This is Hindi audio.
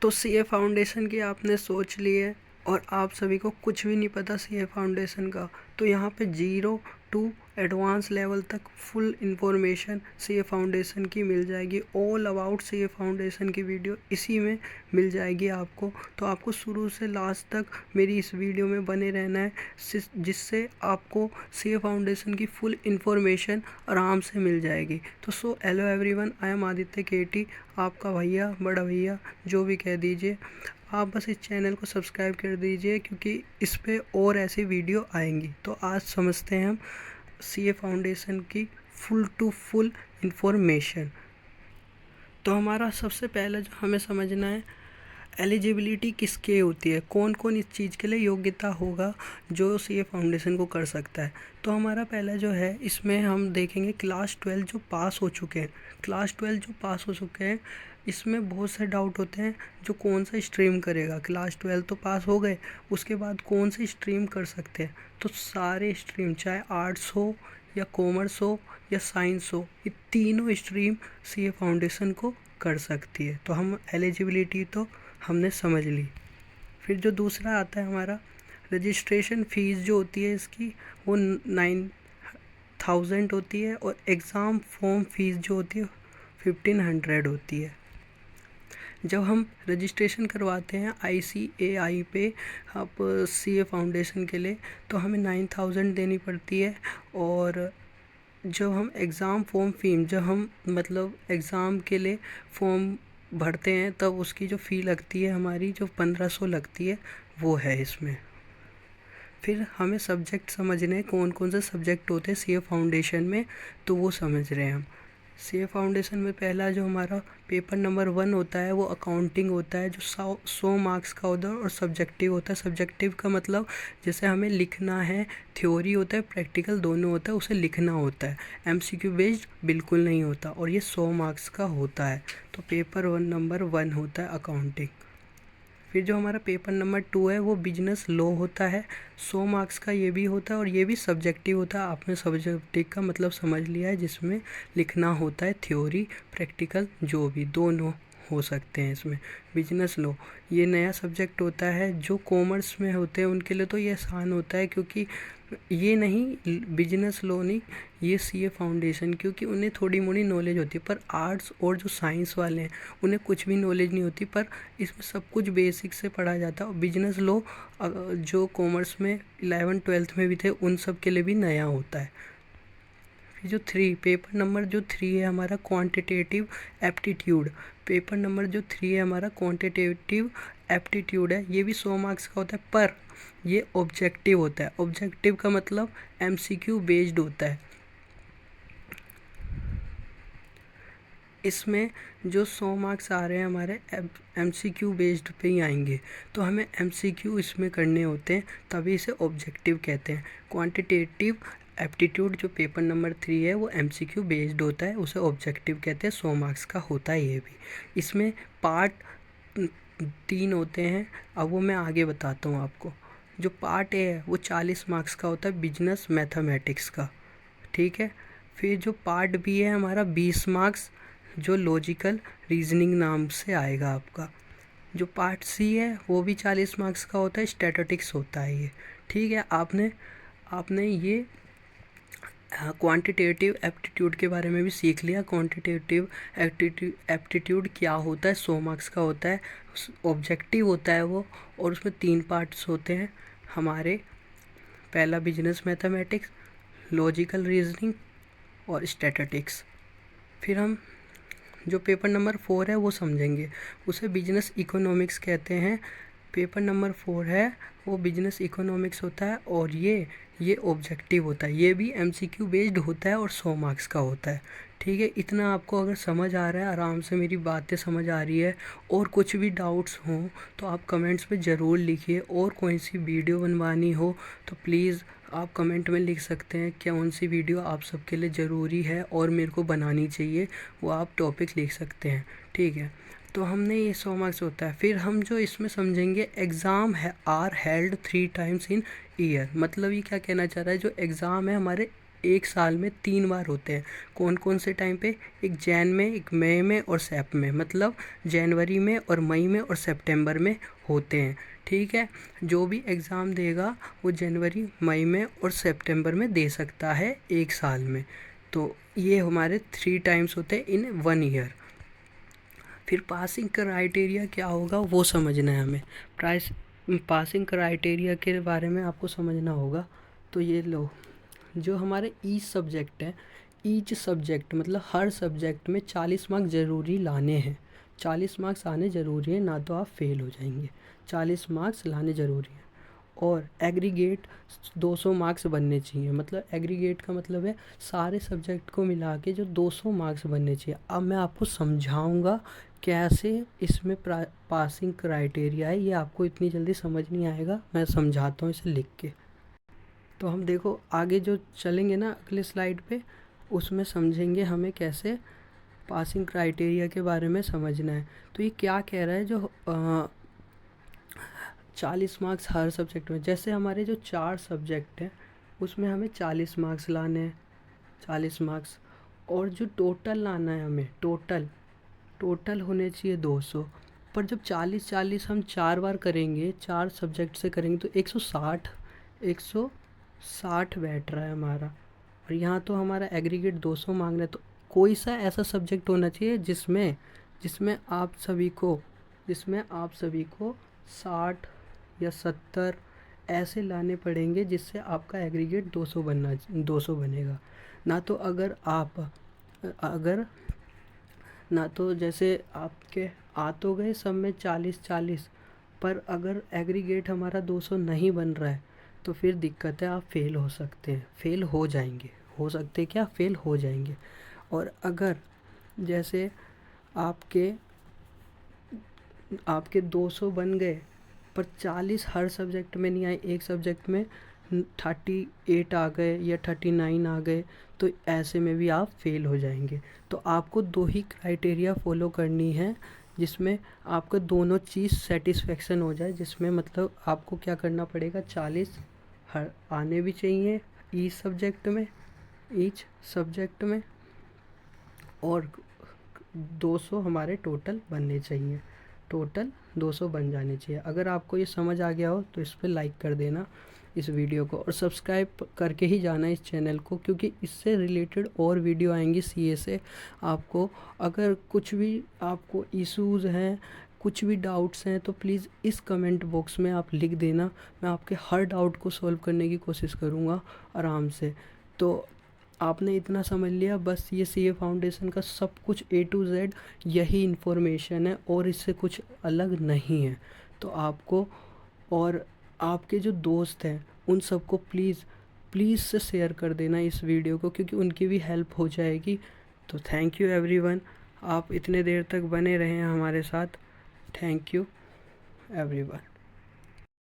तो सीए फाउंडेशन की आपने सोच ली है और आप सभी को कुछ भी नहीं पता सीए फाउंडेशन का, तो यहाँ पे 0 टू एडवांस लेवल तक फुल इंफॉर्मेशन सीए फाउंडेशन की मिल जाएगी। ऑल अबाउट सीए फाउंडेशन की वीडियो इसी में मिल जाएगी आपको। तो आपको शुरू से लास्ट तक मेरी इस वीडियो में बने रहना है, जिससे आपको सीए फाउंडेशन की फुल इंफॉर्मेशन आराम से मिल जाएगी। तो hello everyone, I am Aditya केटी, आपका भैया, बड़ा भैया, जो भी कह दीजिए। आप बस इस चैनल को सब्सक्राइब कर दीजिए क्योंकि इस पे और ऐसी वीडियो आएंगी। तो आज समझते हैं हम सीए फाउंडेशन की फुल टू फुल इंफॉर्मेशन। तो हमारा सबसे पहले जो हमें समझना है, एलिजिबिलिटी किसके होती है, कौन कौन इस चीज़ के लिए योग्यता होगा जो सीए फाउंडेशन को कर सकता है। तो हमारा पहला जो है, इसमें हम देखेंगे क्लास 12 जो पास हो चुके हैं। क्लास 12 जो पास हो चुके हैं, इसमें बहुत से डाउट होते हैं जो कौन सा स्ट्रीम करेगा। क्लास 12 तो पास हो गए, उसके बाद कौन सी स्ट्रीम कर सकते हैं। तो सारे स्ट्रीम, चाहे आर्ट्स हो या कॉमर्स हो या साइंस हो, ये तीनों स्ट्रीम सीए फाउंडेशन को कर सकती है। तो हम एलिजिबिलिटी तो हमने समझ ली। फिर जो दूसरा आता है हमारा, रजिस्ट्रेशन फ़ीस जो होती है इसकी, वो 9,000 होती है और एग्ज़ाम फॉर्म फीस जो होती है 1,500 होती है। जब हम रजिस्ट्रेशन करवाते हैं ICAI पे आप सीए फाउंडेशन के लिए, तो हमें 9,000 देनी पड़ती है। और जब हम एग्ज़ाम फॉर्म फीम, जब हम मतलब एग्ज़ाम के लिए फॉर्म भरते हैं, तब उसकी जो फ़ी लगती है हमारी, जो 1500 लगती है, वो है इसमें। फिर हमें सब्जेक्ट समझने हैं, कौन कौन से सब्जेक्ट होते हैं सीए फाउंडेशन में, तो वो समझ रहे हैं हम। सीए फाउंडेशन में पहला जो हमारा पेपर नंबर 1 होता है, वो अकाउंटिंग होता है, जो 100 मार्क्स का होता है और सब्जेक्टिव होता है। सब्जेक्टिव का मतलब जैसे हमें लिखना है, थ्योरी होता है, प्रैक्टिकल दोनों होता है, उसे लिखना होता है। MCQ बेस्ड बिल्कुल नहीं होता, और ये 100 मार्क्स का होता है। तो पेपर 1 नंबर 1 होता है अकाउंटिंग। फिर जो हमारा पेपर नंबर 2 है, वो बिजनेस लॉ होता है। 100 मार्क्स का ये भी होता है और ये भी सब्जेक्टिव होता है। आपने सब्जेक्टिव का मतलब समझ लिया है, जिसमें लिखना होता है, थ्योरी प्रैक्टिकल जो भी दोनों हो सकते हैं इसमें। बिजनेस लॉ ये नया सब्जेक्ट होता है। जो कॉमर्स में होते हैं उनके लिए तो ये आसान होता है, क्योंकि ये नहीं, बिजनेस लॉ नहीं, ये सीए फाउंडेशन, क्योंकि उन्हें थोड़ी मोड़ी नॉलेज होती है। पर आर्ट्स और जो साइंस वाले हैं उन्हें कुछ भी नॉलेज नहीं होती, पर इसमें सब कुछ बेसिक से पढ़ा जाता है। और बिजनेस लॉ जो कॉमर्स में 11th-12th में भी थे, उन सब के लिए भी नया होता है। फिर जो 3, पेपर नंबर जो 3 है हमारा, क्वांटिटेटिव एप्टीट्यूड। पेपर नंबर जो 3 है हमारा, क्वांटिटेटिव एप्टीट्यूड है। ये भी 100 मार्क्स का होता है, पर ये ऑब्जेक्टिव होता है। ऑब्जेक्टिव का मतलब MCQ बेस्ड होता है। इसमें जो 100 मार्क्स आ रहे हैं हमारे MCQ बेस्ड पे ही आएंगे, तो हमें MCQ इसमें करने होते हैं, तभी इसे ऑब्जेक्टिव कहते हैं। क्वांटिटेटिव एप्टीट्यूड जो पेपर नंबर 3 है, वो MCQ बेस्ड होता है, उसे ऑब्जेक्टिव कहते हैं। 100 मार्क्स का होता है ये भी। इसमें पार्ट 3 होते हैं, अब वो मैं आगे बताता हूँ आपको। जो पार्ट ए है वो 40 मार्क्स का होता है, बिजनेस मैथमेटिक्स का, ठीक है। फिर जो पार्ट बी है हमारा, 20 मार्क्स, जो लॉजिकल रीजनिंग नाम से आएगा आपका। जो पार्ट सी है वो भी 40 मार्क्स का होता है, स्टैटिस्टिक्स होता है ये, ठीक है। आपने ये क्वांटिटेटिव एप्टीट्यूड के बारे में भी सीख लिया। क्वांटिटेटिव एप्टीट्यूड क्या होता है, 100 मार्क्स का होता है, ऑब्जेक्टिव होता है वो, और उसमें 3 पार्ट्स होते हैं हमारे। पहला बिजनेस मैथमेटिक्स, लॉजिकल रीजनिंग और स्टैटिस्टिक्स। फिर हम जो पेपर नंबर 4 है वो समझेंगे, उसे बिजनेस इकोनॉमिक्स कहते हैं। पेपर नंबर 4 है वो बिजनेस इकोनॉमिक्स होता है, और ये ऑब्जेक्टिव होता है। ये भी MCQ बेस्ड होता है और 100 मार्क्स का होता है, ठीक है। इतना आपको अगर समझ आ रहा है, आराम से मेरी बातें समझ आ रही है, और कुछ भी डाउट्स हों तो आप कमेंट्स में ज़रूर लिखिए। और कोई सी वीडियो बनवानी हो तो प्लीज़ आप कमेंट में लिख सकते हैं कौन सी वीडियो आप सबके लिए ज़रूरी है और मेरे को बनानी चाहिए, वो आप टॉपिक लिख सकते हैं, ठीक है। तो हमने ये 100 मार्क्स होता है। फिर हम जो इसमें समझेंगे, एग्ज़ाम है are held 3 times in year. मतलब ये क्या कहना चाह रहा है, जो एग्ज़ाम है हमारे एक साल में 3 बार होते हैं। कौन कौन से टाइम पे? एक जैन में, एक मई में और सेप में, मतलब जनवरी में और मई में और सितंबर में होते हैं। ठीक है, जो भी एग्ज़ाम देगा वो जनवरी, मई में और सितंबर में दे सकता है एक साल में। तो ये हमारे 3 टाइम्स होते हैं इन 1 ईयर। फिर पासिंग क्राइटेरिया क्या होगा वो समझना है हमें। पासिंग क्राइटेरिया के बारे में आपको समझना होगा। तो ये लो, जो हमारे ईच सब्जेक्ट है, ईच सब्जेक्ट मतलब हर सब्जेक्ट में 40 मार्क्स ज़रूरी लाने हैं। 40 मार्क्स आने ज़रूरी है, ना तो आप फेल हो जाएंगे। 40 मार्क्स लाने ज़रूरी है। और एग्रीगेट 200 मार्क्स बनने चाहिए। मतलब एग्रीगेट का मतलब है सारे सब्जेक्ट को मिला के जो 200 मार्क्स बनने चाहिए। अब मैं आपको समझाऊंगा कैसे इसमें पासिंग क्राइटेरिया है। ये आपको इतनी जल्दी समझ नहीं आएगा, मैं समझाता हूँ इसे लिख के। तो हम देखो आगे जो चलेंगे ना अगले स्लाइड पे, उसमें समझेंगे हमें कैसे पासिंग क्राइटेरिया के बारे में समझना है। तो ये क्या कह रहा है, जो 40 मार्क्स हर सब्जेक्ट में, जैसे हमारे जो 4 सब्जेक्ट हैं उसमें हमें 40 मार्क्स लाने हैं, 40 मार्क्स। और जो टोटल लाना है हमें, टोटल होने चाहिए 200। पर जब 40-40 हम 4 बार करेंगे, 4 सब्जेक्ट से करेंगे तो 160 बैठ रहा है हमारा। और यहाँ तो हमारा एग्रीगेट 200 मांग रहा है। तो कोई सा ऐसा सब्जेक्ट होना चाहिए जिसमें आप सभी को 60 या 70 ऐसे लाने पड़ेंगे, जिससे आपका एग्रीगेट 200 बनेगा। ना तो जैसे आपके आ तो गए सब में 40-40, पर अगर एग्रीगेट हमारा 200 नहीं बन रहा है तो फिर दिक्कत है, आप फेल हो सकते हैं, फेल हो जाएंगे, फेल हो जाएंगे। और अगर जैसे आपके 200 बन गए पर 40 हर सब्जेक्ट में नहीं आए, एक सब्जेक्ट में 38 आ गए या 39 आ गए, तो ऐसे में भी आप फेल हो जाएंगे। तो आपको 2 ही क्राइटेरिया फॉलो करनी है जिसमें आपका दोनों चीज़ सेटिस्फेक्शन हो जाए। जिसमें मतलब आपको क्या करना पड़ेगा, 40 हर आने भी चाहिए ईच सब्जेक्ट में और 200 हमारे टोटल बनने चाहिए, टोटल 200 बन जाने चाहिए। अगर आपको ये समझ आ गया हो तो इस पर लाइक कर देना इस वीडियो को, और सब्सक्राइब करके ही जाना इस चैनल को, क्योंकि इससे रिलेटेड और वीडियो आएंगी सीए से। आपको अगर कुछ भी आपको इश्यूज़ हैं, कुछ भी डाउट्स हैं, तो प्लीज़ इस कमेंट बॉक्स में आप लिख देना। मैं आपके हर डाउट को सॉल्व करने की कोशिश करूँगा आराम से। तो आपने इतना समझ लिया, बस ये सीए फाउंडेशन का सब कुछ A to Z यही इन्फॉर्मेशन है और इससे कुछ अलग नहीं है। तो आपको और आपके जो दोस्त हैं उन सबको प्लीज़ से शेयर कर देना इस वीडियो को, क्योंकि उनकी भी हेल्प हो जाएगी। तो थैंक यू एवरीवन, आप इतने देर तक बने रहे हैं हमारे साथ। Thank you everyone.